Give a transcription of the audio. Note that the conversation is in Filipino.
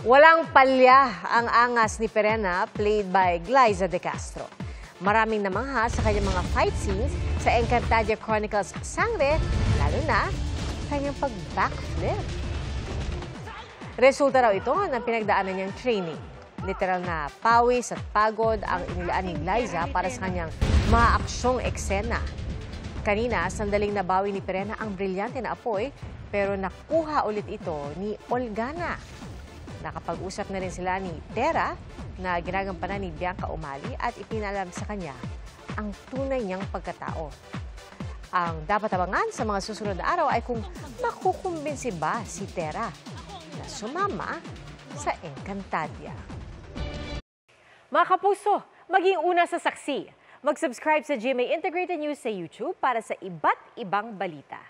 Walang palya ang angas ni Perena, played by Glyza De Castro. Maraming namangha sa kanyang mga fight scenes sa Encantadia Chronicles Sangre, lalo na kanyang pag-backflip. Resulta raw ito ng pinagdaanan niyang training. Literal na pawis at pagod ang inilaan ni Glyza para sa kanyang mga aksyong eksena. Kanina, sandaling nabawi ni Perena ang brilyante na apoy, pero nakuha ulit ito ni Olgana. Nakapag-usap na rin sila ni Tera na ginagampanan ni Bianca Umali at ipinalam sa kanya ang tunay niyang pagkatao. Ang dapat abangan sa mga susunod na araw ay kung makukumbinsi ba si Tera na sumama sa Encantadia. Mga kapuso, maging una sa saksi. Mag-subscribe sa GMA Integrated News sa YouTube para sa iba't ibang balita.